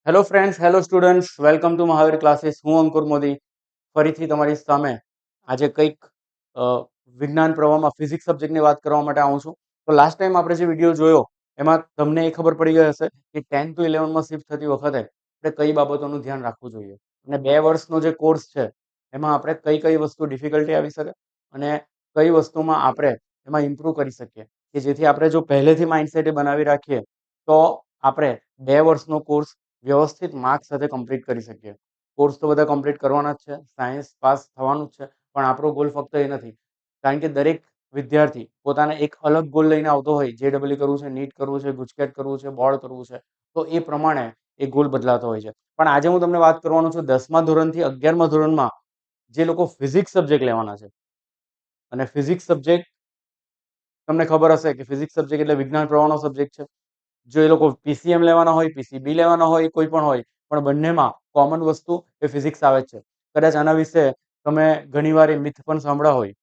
Hello friends, hello students, welcome to Mahavir classes. હું અંકુર મોદી ફરીથી તમારી સામે આજે કંઈક વિજ્ઞાન પ્રવાહમાં ફિઝિક્સ સબ્જેક્ટની વાત કરવા માટે આવું છું. તો લાસ્ટ ટાઈમ આપણે જે વિડીયો જોયો એમાં તમને એ ખબર પડી ગઈ હશે કે 10th to 11માં શિફ્ટ થતી વખતે આપણે કઈ બાબતોનું ધ્યાન રાખવું જોઈએ અને 2 વર્ષનો જે કોર્સ છે એમાં આપણે કઈ કઈ વસ્તુ ડિફિકલ્ટી આવી શકે અને કઈ વસ્તુમાં આપણે એમાં ઇમ્પ્રૂવ કરી શકીએ કે જેથી આપણે જો પહેલેથી માઇન્ડસેટ બનાવી રાખીએ તો આપણે 2 વર્ષનો કોર્સ વ્યવસ્થિત માર્ક્સ સાથે કમ્પ્લીટ કરી શકીએ. કોર્સ તો બધા કમ્પ્લીટ કરવાના જ છે, સાયન્સ પાસ થવાનું જ છે, પણ આપણો ગોલ ફક્ત એ નથી. કારણ કે દરેક વિદ્યાર્થી પોતાના એક અલગ ગોલ લઈને આવતો હોય. JEE કરવું છે, નીટ કરવું છે, ગુજકેટ કરવું છે, બોર્ડ કરવું છે, તો એ પ્રમાણે એ ગોલ બદલાતો હોય છે. પણ આજે હું તમને વાત કરવાનો છું 10મા ધોરણથી 11મા ધોરણમાં જે લોકો ફિઝિક્સ સબ્જેક્ટ લેવાના છે અને ફિઝિક્સ સબ્જેક્ટ તમને ખબર હશે કે ફિઝિક્સ સબ્જેક્ટ એટલે વિજ્ઞાન પ્રવાહનો સબ્જેક્ટ છે. જો એ લોકો PCM લેવાના હોય, PCB લેવાના હોય, કોઈ પણ હોય, પણ બંનેમાં કોમન વસ્તુ એ ફિઝિક્સ આવે છે. કદાચ આના વિશે તમે ઘણીવાર એ મિથ પણ સાંભળ્યા હોય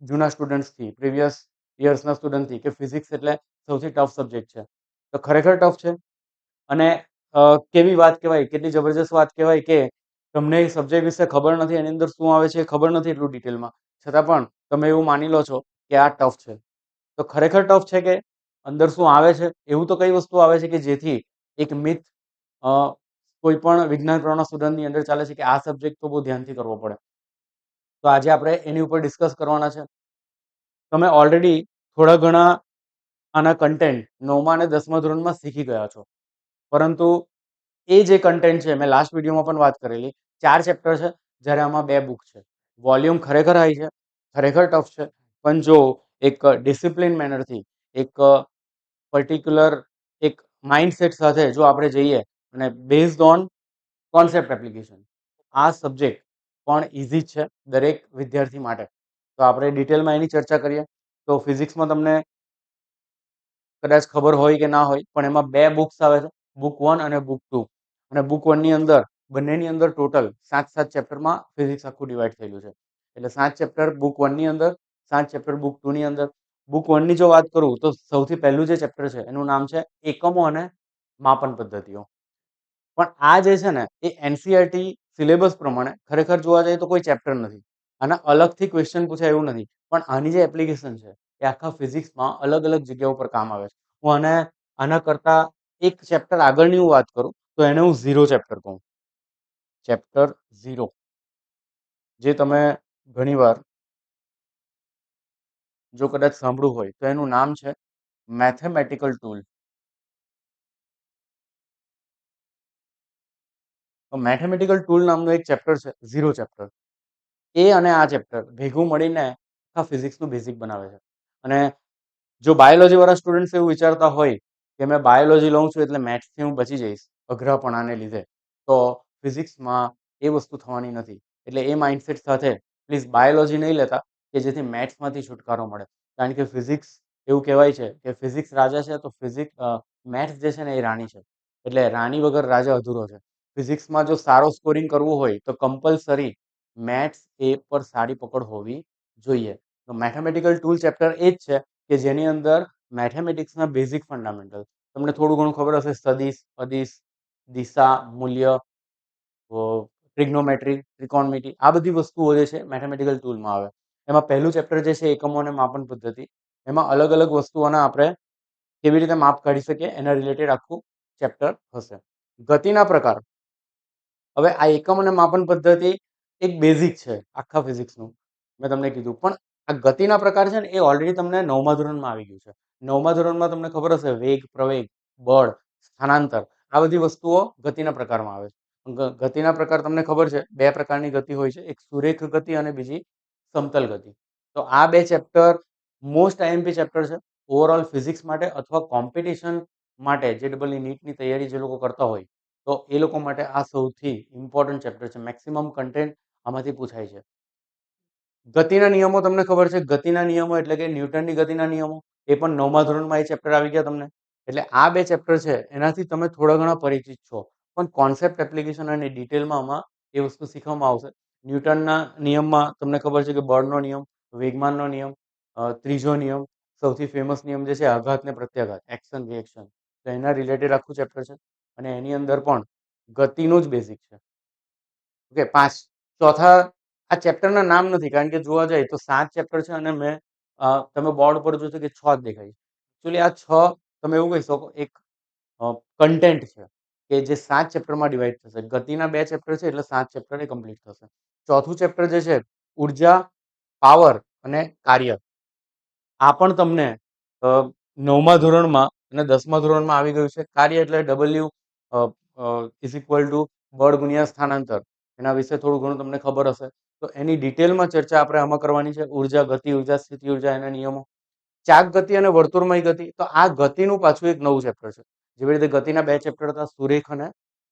જૂના સ્ટુડન્ટ્સથી, પ્રીવિયસ યર્સના સ્ટુડન્ટથી કે ફિઝિક્સ એટલે સૌથી ટફ સબ્જેક્ટ છે. તો ખરેખર ટફ છે અને કેવી વાત કહેવાય, કેટલી જબરજસ્ત વાત કહેવાય કે તમને એ સબ્જેક્ટ વિશે ખબર નથી, એની અંદર શું આવે છે એ ખબર નથી એટલું ડિટેલમાં, છતાં પણ તમે એવું માની લો છો કે આ ટફ છે. તો ખરેખર ટફ છે કે અંદર શું આવે છે, એવું તો કઈ વસ્તુ આવે છે કે જેથી એક મિથ કોઈ પણ વિજ્ઞાન પ્રવાહના સ્ટુડન્ટની અંદર ચાલે છે કે આ સબ્જેક્ટ તો બહુ ધ્યાનથી કરવો પડે. તો આજે આપણે એની ઉપર ડિસ્કસ કરવાના છે. તમે ઓલરેડી થોડા ઘણા આના કન્ટેન્ટ 9મા અને 10મા ધોરણમાં શીખી ગયા છો, પરંતુ એ જે કન્ટેન્ટ છે મેં લાસ્ટ વિડીયોમાં પણ વાત કરેલી, 4 ચેપ્ટર છે જ્યારે આમાં 2 બુક છે. વોલ્યુમ ખરેખર હાઈ છે, ખરેખર ટફ છે, પણ જો એક ડિસિપ્લિન મેનરથી, એક પર્ટિક્યુલર એક માઇન્ડસેટ સાથે જો આપણે જઈએ અને બેઝડ ઓન કોન્સેપ્ટ એપ્લિકેશન, આ સબ્જેક્ટ પણ ઇઝી છે દરેક વિદ્યાર્થી માટે. તો આપણે ડિટેલમાં એની ચર્ચા કરીએ. તો ફિઝિક્સમાં તમને કદાચ ખબર હોય કે ના હોય, પણ એમાં 2 બુક્સ આવે છે, બુક 1 અને બુક 2. અને બુક 1 ની અંદર બંનેની અંદર ટોટલ 7 ચેપ્ટરમાં ફિઝિક્સ આખું ડિવાઈડ થયેલું છે. એટલે 7 ચેપ્ટર બુક 1 ની અંદર, 7 ચેપ્ટર બુક 2 ની અંદર. બુક 1 ની જો વાત કરું તો સૌથી પહેલું જે ચેપ્ટર છે એનું નામ છે એકમો અને માપન પદ્ધતિઓ. પણ આ જે છે ને એ NCERT સિલેબસ પ્રમાણે ખરેખર જોવા જઈએ તો કોઈ ચેપ્ટર નથી. આના અલગથી ક્વેશ્ચન પૂછાય એવું નથી, પણ આની જે એપ્લિકેશન છે એ આખા ફિઝિક્સમાં અલગ અલગ જગ્યાઓ પર કામ આવે છે. હું આના કરતા એક ચેપ્ટર આગળની હું વાત કરું તો એને હું 0 ચેપ્ટર કહું. ચેપ્ટર 0 જે તમે ઘણીવાર જો કદાચ સાંભળ્યું હોય તો એનું નામ છે મેથેમેટિકલ ટૂલ. તો મેથેમેટિકલ ટૂલ નામનું એક ચેપ્ટર છે, 0 ચેપ્ટર. એ અને આ ચેપ્ટર ભેગું મળીને આખા ફિઝિક્સનું બેઝિક બનાવે છે. અને જો બાયોલોજી વાળા સ્ટુડન્ટ્સ એવું વિચારતા હોય કે મેં બાયોલોજી લઉં છું એટલે મેથ્સથી હું બચી જઈશ અઘરાપણાને લીધે, તો ફિઝિક્સમાં એ વસ્તુ થવાની નથી. એટલે એ માઇન્ડસેટ સાથે પ્લીઝ બાયોલોજી નહીં લેતા કે જેથી મેથ્સમાંથી છુટકારો મળે. કારણ કે ફિઝિક્સ એવું કહેવાય છે કે ફિઝિક્સ રાજા છે તો મેથ્સ જે છે ને એ રાણી છે. એટલે રાણી વગર રાજા અધૂરો છે. ફિઝિક્સમાં જો સારો સ્કોરિંગ કરવું હોય તો કમ્પલસરી મેથ્સ એ પર સારી પકડ હોવી જોઈએ. તો મેથેમેટિકલ ટૂલ ચેપ્ટર એ જ છે કે જેની અંદર મેથેમેટિક્સના બેઝિક ફંડામેન્ટલ તમને થોડું ઘણું ખબર હશે, સદિશ, અદિશ, દિશા, મૂલ્ય, ટ્રિગ્નોમેટ્રી, ત્રિકોણમિતિ, આ બધી વસ્તુઓ જે છે મેથેમેટિકલ ટૂલમાં આવે. એમાં પહેલું ચેપ્ટર જે છે એકમો અને માપન પદ્ધતિ. એમાં અલગ અલગ વસ્તુઓના આપણે કેવી રીતે માપ કાઢી શકીએ એના રિલેટેડ આખું ચેપ્ટર હશે. ગતિના પ્રકાર. હવે આ એકમ અને માપન પદ્ધતિ એક બેઝિક છે આખા ફિઝિક્સનું, મેં તમને કીધું. પણ આ ગતિના પ્રકાર છે ને એ ઓલરેડી તમને 9મા ધોરણમાં આવી ગયું છે. 9મા ધોરણમાં તમને ખબર હશે વેગ, પ્રવેગ, બળ, સ્થાનાંતર, આ બધી વસ્તુઓ ગતિના પ્રકારમાં આવે છે. ગતિના પ્રકાર તમને ખબર છે 2 પ્રકારની ગતિ હોય છે, એક સુરેખ ગતિ અને બીજી સમતલ ગતિ. તો આ 2 ચેપ્ટર મોસ્ટ IMP ચેપ્ટર છે ઓવરઓલ ફિઝિક્સ માટે, અથવા કોમ્પિટિશન માટે JEE નીટની તૈયારી જે લોકો કરતા હોય તો એ લોકો માટે આ સૌથી ઇમ્પોર્ટન્ટ ચેપ્ટર છે. મેક્સિમમ કન્ટેન્ટ આમાંથી પૂછાય છે. ગતિના નિયમો તમને ખબર છે, ગતિના નિયમો એટલે કે ન્યૂટનની ગતિના નિયમો, એ પણ 9મા ધોરણમાં એ ચેપ્ટર આવી ગયા તમને. એટલે આ 2 ચેપ્ટર છે એનાથી તમે થોડા ઘણા પરિચિત છો, પણ કોન્સેપ્ટ એપ્લિકેશન અને ડિટેલમાં આમાં એ વસ્તુ શીખવામાં આવશે. ન્યૂટનના નિયમમાં તમને ખબર છે કે બળનો નિયમ, વેગમાનનો નિયમ, ત્રીજો નિયમ, સૌથી ફેમસ નિયમ જે છે આઘાત ને પ્રત્યાઘાત, એક્શન રિએક્શન, તો એના રિલેટેડ આખું ચેપ્ટર છે. અને એની અંદર પણ ગતિનું જ બેઝિક છે. ઓકે, 5 ચોથા આ ચેપ્ટરના નામ નથી, કારણ કે જોવા જાય તો 7 ચેપ્ટર છે અને તમે બોર્ડ પર જોશો કે 6 જ દેખાય છે. એકચ્યુઅલી આ 6 તમે એવું કહી શકો એક કન્ટેન્ટ છે કે જે 7 ચેપ્ટરમાં ડિવાઈડ થશે. ગતિના 2 ચેપ્ટર છે એટલે 7 ચેપ્ટર એ કમ્પ્લીટ થશે. ચોથું ચેપ્ટર જે છે ઉર્જા, પાવર અને કાર્ય, આ પણ તમને 9મા ધોરણમાં અને 10મા ધોરણમાં આવી ગયું છે. કાર્ય એટલે W ઇઝ ઇક્વલ ટુ બળ ગુણ્યા સ્થાનાંતર. એના વિશે થોડું ઘણું તમને ખબર હશે. તો એની ડિટેલમાં ચર્ચા આપણે આમાં કરવાની છે. ઉર્જા, ગતિ, ઉર્જા, સ્થિતિ ઉર્જા, એના નિયમો. ચાક ગતિ અને વર્તુળમય ગતિ, તો આ ગતિનું પાછું એક નવું ચેપ્ટર છે. જેવી રીતે ગતિના 2 ચેપ્ટર હતા, સુરેખ અને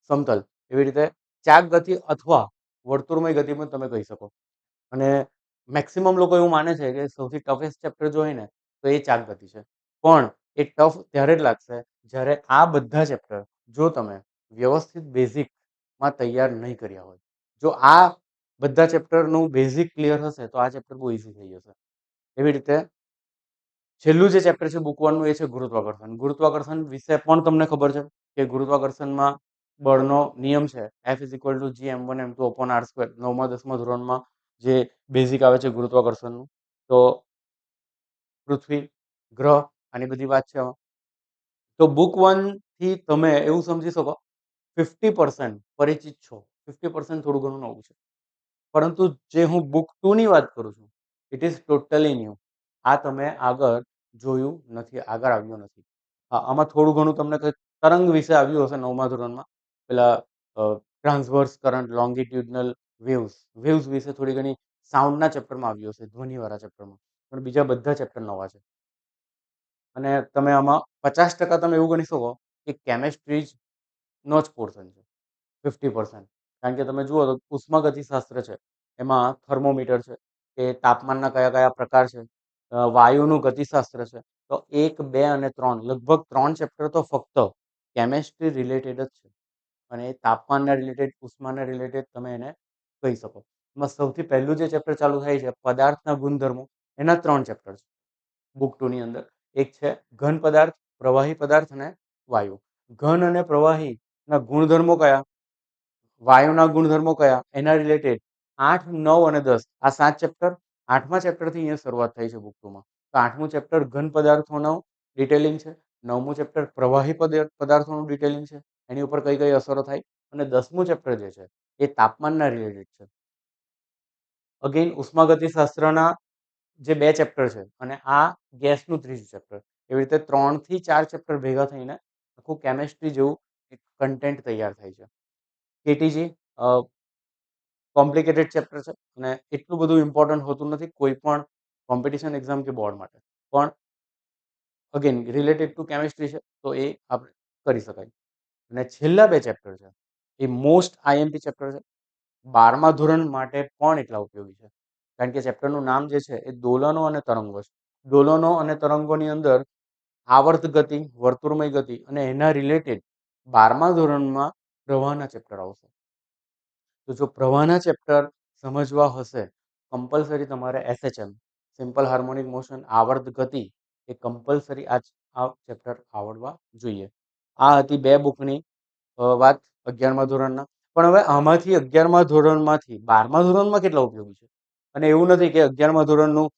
સમતલ, એવી રીતે ચાક ગતિ અથવા વર્તુળમય ગતિ પણ તમે કહી શકો. અને મેક્સિમમ લોકો એવું માને છે કે સૌથી ટફેસ્ટ ચેપ્ટર જો હોય ને તો એ ચાક ગતિ છે. પણ એ ટફ ત્યારે જ લાગશે જ્યારે આ બધા ચેપ્ટર જો તમે વ્યવસ્થિત બેઝિકમાં તૈયાર નહીં કર્યા હોય. જો આ બધા ચેપ્ટરનું બેઝિક ક્લિયર હશે તો આ ચેપ્ટર બહુ ઇઝી થઈ જશે. એવી રીતે છેલ્લું જે ચેપ્ટર છે બુક 1નું એ છે ગુરુત્વાકર્ષણ. ગુરુત્વાકર્ષણ વિશે પણ તમને ખબર છે કે ગુરુત્વાકર્ષણમાં બળનો નિયમ છે F is equal to G m1 m2 upon r². 9મા 10મા ધોરણમાં જે બેઝિક આવે છે ગુરુત્વાકર્ષણનું. તો પૃથ્વી, ગ્રહ, આની બધી વાત છે. તો બુક 1 થી તમે એવું સમજી શકો 50% પરિચિત છો, 50% થોડું ઘણું નવું છે. પરંતુ જે હું બુક 2 ની વાત કરું છું, ઇટ ઇઝ ટોટલી ન્યૂ. આ તમે આગળ જોયું નથી, આગળ આવ્યું નથી. હા, આમાં થોડું ઘણું તમને કંઈક તરંગ વિશે આવ્યું હશે 9મા ધોરણમાં, પેલા ટ્રાન્સવર્સ કરંટ, લોંગિટ્યુડનલ વેવ્સ, વેવ્સ વિશે થોડી ઘણી સાઉન્ડના ચેપ્ટરમાં આવ્યું હશે, ધ્વનિવાળા ચેપ્ટરમાં. પણ બીજા બધા ચેપ્ટર નવા છે. અને તમે આમાં 50% તમે એવું ગણી શકો કે કેમેસ્ટ્રી નો જ પોર્શન છે, 50%. કારણ કે તમે જુઓ તો ઉષ્માગતિશાસ્ત્ર છે, એમાં થર્મોમીટર છે, કે તાપમાનના કયા કયા પ્રકાર છે, વાયુનું ગતિશાસ્ત્ર છે. તો 1, 2 અને 3 લગભગ 3 ચેપ્ટર તો ફક્ત કેમેસ્ટ્રી રિલેટેડ જ છે. અને એ તાપમાનના રિલેટેડ, ઉષ્માના રિલેટેડ તમે એને કહી શકો. એમાં સૌથી પહેલું જે ચેપ્ટર ચાલુ થાય છે પદાર્થના ગુણધર્મો, એના 3 ચેપ્ટર છે બુક 2 ની અંદર. એક છે ઘન પદાર્થ, પ્રવાહી પદાર્થ અને વાયુ. ઘન અને પ્રવાહીના ગુણધર્મો કયા, વાયુના ગુણધર્મો કયા, એના રિલેટેડ 8, 9 અને 10 આ 7 ચેપ્ટર. 8મા ચેપ્ટરથી અહીંયા શરૂઆત થાય છે બુક 2માં. તો 8મું ચેપ્ટર ઘન પદાર્થોનું ડિટેલિંગ છે, 9મું ચેપ્ટર પ્રવાહી પદાર્થોનું ડિટેલિંગ છે, એની ઉપર કઈ કઈ અસરો થાય, અને 10મું ચેપ્ટર જે છે એ તાપમાનના રિલેટેડ છે. અગેન ઉષ્માગતિશાસ્ત્રના જે 2 ચેપ્ટર છે અને આ ગેસનું 3જું ચેપ્ટર. એવી રીતે 3 થી 4 ચેપ્ટર ભેગા થઈને આખું કેમેસ્ટ્રી જેવું એક કન્ટેન્ટ તૈયાર થાય છે. કેટીજી કોમ્પ્લિકેટેડ ચેપ્ટર છે અને એટલું બધું ઇમ્પોર્ટન્ટ હોતું નથી કોઈ પણ કોમ્પિટિશન એક્ઝામ કે બોર્ડ માટે. પણ અગેન રિલેટેડ ટુ કેમેસ્ટ્રી છે તો એ આપણે કરી શકાય. અને છેલ્લા 2 ચેપ્ટર છે એ મોસ્ટ આઈએમપી ચેપ્ટર છે. 12મા ધોરણ માટે પણ એટલા ઉપયોગી છે, કારણ કે ચેપ્ટરનું નામ જે છે એ દોલનો અને તરંગો છે. દોલનો અને તરંગોની અંદર આવર્ત ગતિ, વર્તુળમય ગતિ અને એના રિલેટેડ 12મા ધોરણમાં પ્રવાહના ચેપ્ટર આવશે. તો જો પ્રવાહના ચેપ્ટર સમજવા હશે, કમ્પલસરી તમારે SHM, સિમ્પલ હાર્મોનિક મોશન, આવર્ત ગતિ, એ કમ્પલસરી આ ચેપ્ટર આવડવા જોઈએ. આ હતી 2 બુકની વાત 11મા ધોરણના. પણ હવે આમાંથી 11મા ધોરણમાંથી 12મા ધોરણમાં કેટલા ઉપયોગી છે? અને એવું નથી કે 11મા ધોરણનું,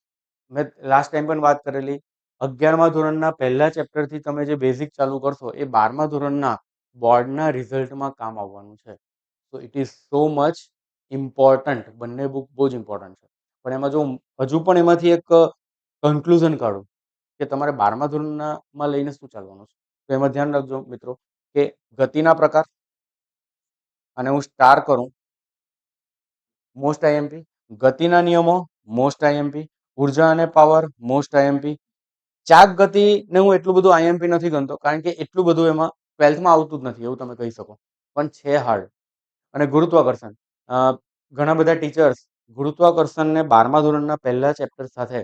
મેં લાસ્ટ ટાઈમ પણ વાત કરેલી, 11મા ધોરણના પહેલા ચેપ્ટરથી તમે જે બેઝિક ચાલુ કરશો એ 12મા ધોરણના બોર્ડના રિઝલ્ટમાં કામ આવવાનું છે. તો it is so much important. બંને બુક બહુ જ ઇમ્પોર્ટન્ટ છે. પણ એમાં જો હજુ પણ એમાંથી એક કન્ક્લુઝન કાઢું કે તમારે 12મા ધોરણમાં લઈને શું ચાલવાનું છે, તો એમાં ધ્યાન રાખજો મિત્રો કે ગતિના પ્રકાર, અને હું સ્ટાર કરું, મોસ્ટ આઈએમપી. ગતિના નિયમો, મોસ્ટ આઈએમપી. ઉર્જા અને પાવર, મોસ્ટ આઈએમપી. ચાક ગતિને હું એટલું બધું આઈએમપી નથી ગણતો, કારણ કે એટલું બધું એમાં 12થમાં આવતું જ નથી, એવું તમે કહી શકો, પણ છે હાર્ડ. અને ગુરુત્વાકર્ષણ, ઘણા બધા ટીચર્સ ગુરુત્વાકર્ષણને 12મા ધોરણના પહેલા ચેપ્ટર સાથે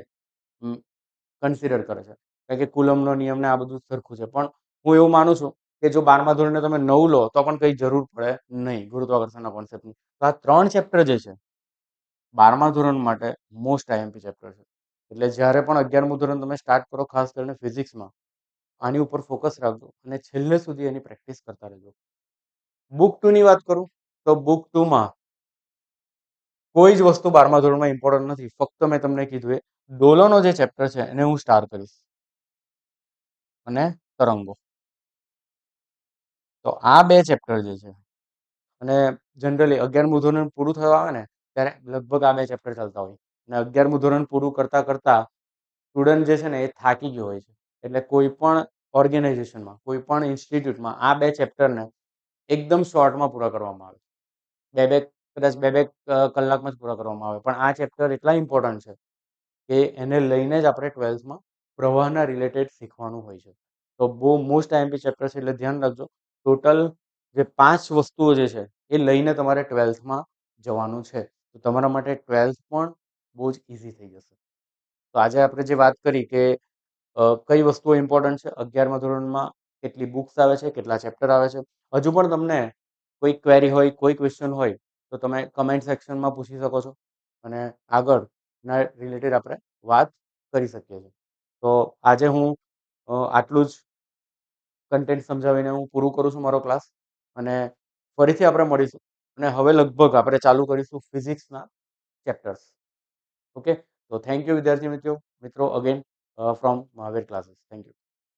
કન્સિડર કરે છે, કારણ કે કુલમનો નિયમ ને આ બધું સરખું છે. પણ હું એવું માનું છું કે જો 12મા ધોરણે તમે 9 લો તો પણ કઈ જરૂર પડે નહીં ગુરુત્વાકર્ષણના કોન્સેપ્ટની. તો આ 3 ચેપ્ટર જે છે 12મા ધોરણ માટે મોસ્ટ આઈએમપી ચેપ્ટર છે. એટલે જ્યારે પણ 11મું ધોરણ તમે સ્ટાર્ટ કરો, ખાસ કરીને ફિઝિક્સમાં, આની ઉપર ફોકસ રાખજો અને છેલ્લે સુધી એની પ્રેક્ટિસ કરતા રહેજો. બુક 2 ની વાત કરું તો બુક 2 માં કોઈ જ વસ્તુ 12મા ધોરણમાં ઇમ્પોર્ટન્ટ નથી. ફક્ત મેં તમને કીધું એ દોલનો જે ચેપ્ટર છે એને હું સ્ટાર કરીશ અને તરંગો. તો આ બે ચેપ્ટર જે છે અને જનરલી 11મું ધોરણ પૂરું થવા આવે ને ત્યારે લગભગ આ બે ચેપ્ટર ચાલતા હોય અને 11મું ધોરણ પૂરું કરતા કરતા સ્ટુડન્ટ જે છે ને એ થાકી ગયો હોય છે. એટલે કોઈ પણ ઓર્ગેનાઇઝેશનમાં કોઈ પણ ઇન્સ્ટિટ્યૂટમાં આ બે ચેપ્ટરને એકદમ શોર્ટમાં પૂરા કરવામાં આવે. કદાચ બે કલાકમાં જ પૂરા કરવામાં આવે. પણ આ ચેપ્ટર એટલા ઇમ્પોર્ટન્ટ છે કે એને લઈને જ આપણે 12થમાં પ્રવાહના રિલેટેડ શીખવાનું હોય છે. તો બહુ મોસ્ટ આઈએમપી ચેપ્ટર છે એટલે ધ્યાન રાખજો. ટોટલ જે 5 વસ્તુઓ જે છે એ લઈને તમારે 12થમાં જવાનું છે. તો તમારા માટે 12th પણ બહુ જ ઇઝી થઈ જશે. તો આજે આપણે જે વાત કરી કે કઈ વસ્તુઓ ઇમ્પોર્ટન્ટ છે 11મા ધોરણમાં, કેટલી બુક્સ આવે છે, કેટલા ચેપ્ટર આવે છે. હજુ પણ તમને કોઈ ક્વેરી હોય, કોઈ ક્વેશ્ચન હોય તો તમે કમેન્ટ સેક્શનમાં પૂછી શકો છો અને આગળના રિલેટેડ આપણે વાત કરી શકીએ છીએ. તો આજે હું આટલું જ કન્ટેન્ટ સમજાવીને હું પૂરું કરું છું મારો ક્લાસ અને ફરીથી આપણે મળીશું અને હવે લગભગ આપણે ચાલુ કરીશું ફિઝિક્સના ચેપ્ટર્સ. ઓકે, તો થેન્ક યુ વિદ્યાર્થી મિત્રો again from Mahavir classes. Thank you.